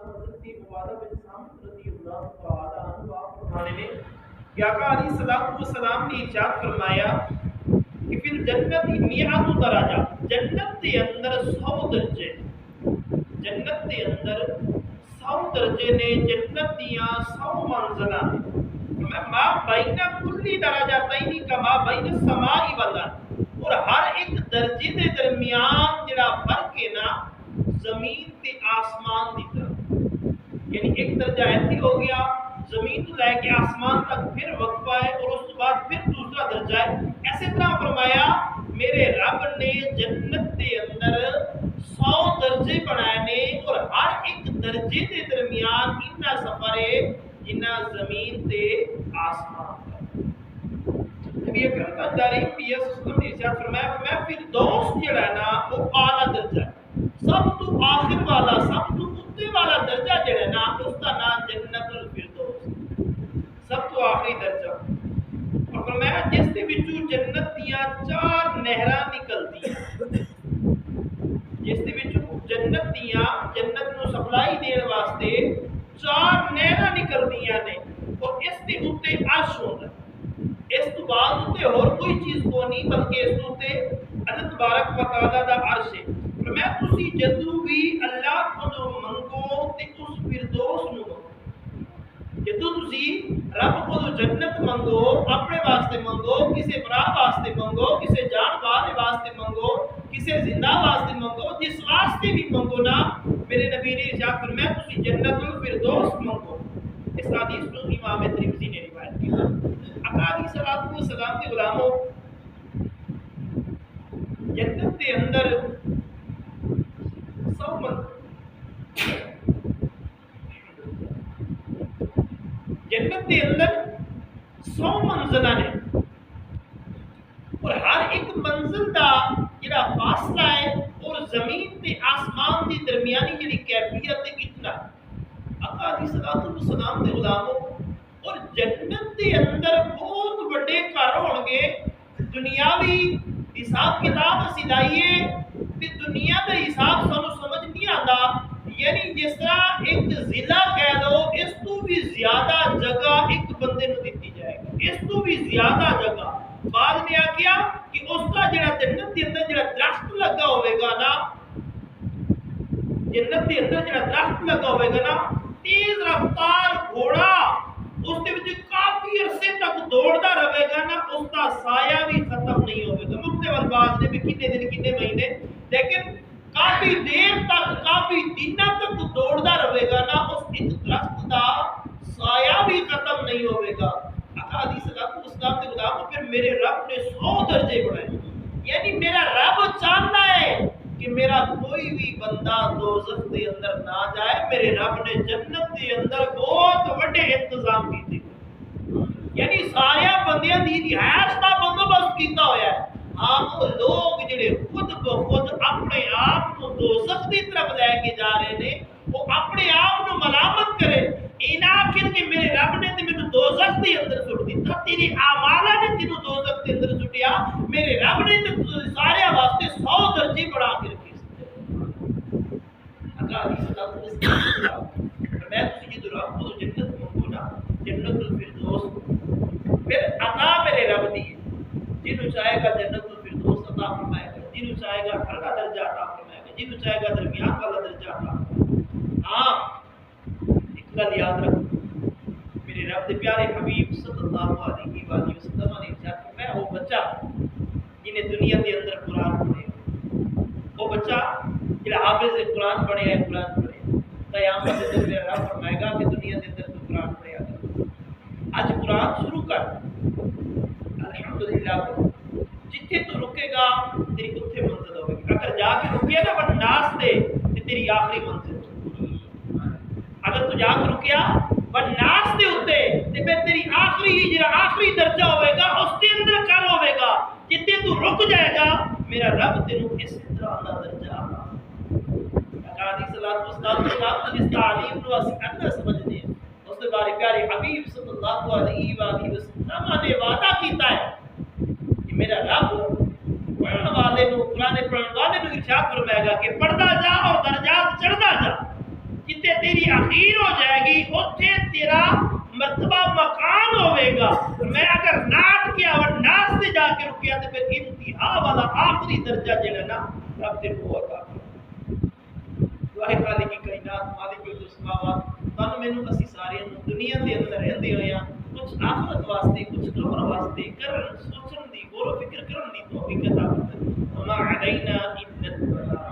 حضرت مبارک بن صامت رضی اللہ تعالی عنہ آپ فرمانے میں کہ آقا علیہ الصلوۃ والسلام نے ارشاد فرمایا کہ فی الجنت میعۃ درجہ، جنت کے اندر 100 درجے، جنت کے اندر 100 درجے نے، جنت دیاں 100 منزلاں نے، میں ما بین کلی درجاتین کما بین السماء والارض، اور ہر ایک درجے دے درمیان جڑا فرق ہے نا زمین تے آسمان دی طرف، یعنی ایک درجہ ایسی ہو گیا زمین تو لے کے آسمان تک پھر وقفہ ہے، اور اس کے بعد پھر دوسرا درجہ ہے۔ ایسے طرح فرمایا میرے رب نے جنت کے اندر 100 درجے بنائے نے، اور ہر ایک درجے کے درمیان اتنا سفر ہے جنا زمین تے آسمان کا۔ نبی اکرم تاجدار پی ایس اسلم نے ارشاد فرمایا کہ فردوس جڑا ہے نا وہ اعلیٰ درجہ ہے، سب تو آخر والا، سب تو اوپر والا درجہ جڑا ہے نا اس کا نام جنت الفردوس، سب تو آخری درجہ۔ اور فرمایا جس دے وچوں جنت دیاں 4 نہراں نکلدی ہیں، جس دے وچوں جنت دیاں، جنت نو سپلائی دین واسطے 4 نہراں نکلدیاں نے، اور اس دے اوتے عرش ہوندا ہے، اس تو بعد اوتے اور کوئی چیز کو نہیں بلکہ اس اوتے اللہ تبارک و تعالی دا عرش ہے۔ میں تسی جدوں بھی اللہ کو منگو تے اس فردوس نو منگو، جدوں تسی رب کو جنت منگو، اپنے واسطے منگو، کسی برا واسطے منگو، کسی جان والے واسطے منگو، کسی زندہ واسطے منگو، جس واسطے بھی منگو نا، میرے نبی نے ارشاد فرمایا تسی جنت الفردوس منگو۔ اس حدیث کو امام ترمذی نے روایت کیا۔ آقا علیہ الصلوۃ والسلام کے غلاموں، جنت کے اندر 100 جنت کے اندر 100 منزلاں نے، اور ہر ایک منزل دا جڑا فاصلہ ہے اور زمین تے آسمان دی درمیانی جڑی کیفیت ہے اتنا۔ آقا علیہ الصلوۃ والسلام دے غلاموں، اور جنت کے اندر بہت بڑے گھر ہون گے، دنیاوی حساب کتاب اسی لائیے کہ دنیا کا حساب سانو سمجھ نہیں آتا، یعنی جس طرح ایک ضلع کہہ لو، اس تو بھی زیادہ جگہ ایک بندے نو دیتی جائے گی، اس تو بھی زیادہ جگہ۔ بعد نے کیا کہ اس کا جڑا جنت کے اندر جڑا درخت لگا ہوئے گا نا، جنت کے اندر جڑا درخت لگا ہوئے گا نا، تیز رفتار گھوڑا اس کے وچ کافی عرصے تک دوڑتا رہے گا نا، اس کا سایہ بھی ختم نہیں ہوئے گا۔ مختلف الفاظ نے بھی کتنے دن کتنے مہینے، لیکن کافی دیر تک، کافی دنوں تک دوڑتا رہے گا نا، اس ایک درخت کا سایہ بھی ختم نہیں ہوئے گا۔ آقا علیہ الصلوۃ والسلام کے غلام، پھر میرے رب نے 100 درجے بڑھائے، یعنی میرا رب چاہتا ہے کہ میرا کوئی بھی بندہ دوزخ کے اندر نہ جائے۔ میرے رب نے جنت کے اندر بہت بڑے انتظام کیتے، یعنی سارے بندیاں دی رہائش کا بندوبست کیتا ہویا ہے۔ ہاں وہ لوگ جڑے خود بخود اپنے آپ کو دوزخ کی طرف لے کے جا رہے نے، وہ اپنے آپ کو ملامت کرے، اینا آخر کہ میرے رب نے تے مینوں دوزخ کے اندر سٹ دیتا، تیری اعمالاں نے تینوں دوزخ کے اندر سٹیا، میرے رب نے تے سارے واسطے 100 درجے بڑھا کے رکھے۔ اگر اس طرح میں تجھے تو رب کو جنت منگو نا، جنت الفردوس، پھر عطا میرے رب دی ہے، جنہوں چاہے گا جنت الفردوس عطا فرمائے گا، جنہوں چاہے گا اعلیٰ درجہ عطا فرمائے گا، جنہوں چاہے گا درمیان والا درجہ عطا فرمائے گا۔ ہاں ایک گل یاد رکھو، میرے رب دے پیارے حبیب صلی اللہ علیہ وآلہ وسلم نے ارشاد فرمایا، وہ بچہ جنہیں دنیا کے اندر قرآن پڑھے، وہ بچہ جڑا حافظ قرآن پڑھے ہے، قرآن پڑھے، قیامت کے دن میرا رب فرمائے گا کہ دنیا کے اندر تو قرآن پڑھے گا، آج قرآن شروع کر، الحمدللہ جتنے تو رکے گا تیری اتنے منزل ہوگی، اگر جا کے رکیا نا والناس دے تو تیری آخری منزل، اگر تو جا کے رکیا والناس دے ہوتے تو پھر تیری آخری درجہ ہوئے گا، اس کے اندر کل ہوئے گا، جتنے تو رک جائے گا میرا رب تینوں اس طرح اللہ درجہ آگا۔ علیہ الصلوۃ والسلام جس تعلیم کو اسی اندر سمجھتے ہیں، اس کے بارے پیارے حبیب صلی اللہ علیہ وآلہ وسلم نے وعدہ کیتا ہے کہ میرا رب پڑھنے والے نو، قرآن پڑھنے والے نو ارشاد فرمائے گا کہ پڑھتا جا اور درجات چڑھتا جا، جتے تیری اخیر ہو جائے گی اتھے تیرا مرتبہ مقام ہوئے گا. میں اگر ناٹ کیا اور ناس سے جا کے رکیا تو پھر انتہا والا آخری درجہ جڑا نا رب دے کو عطا کر. دعائے خالق کی کائنات مالک السماوات تن مینوں اسی سارے دنیا دے اندر رہندے ہویا کچھ آخرت واسطے کچھ قبر واسطے کرن سوچن دی غور و فکر کرن دی توفیق عطا فرمائے. وما علینا الا البلاغ.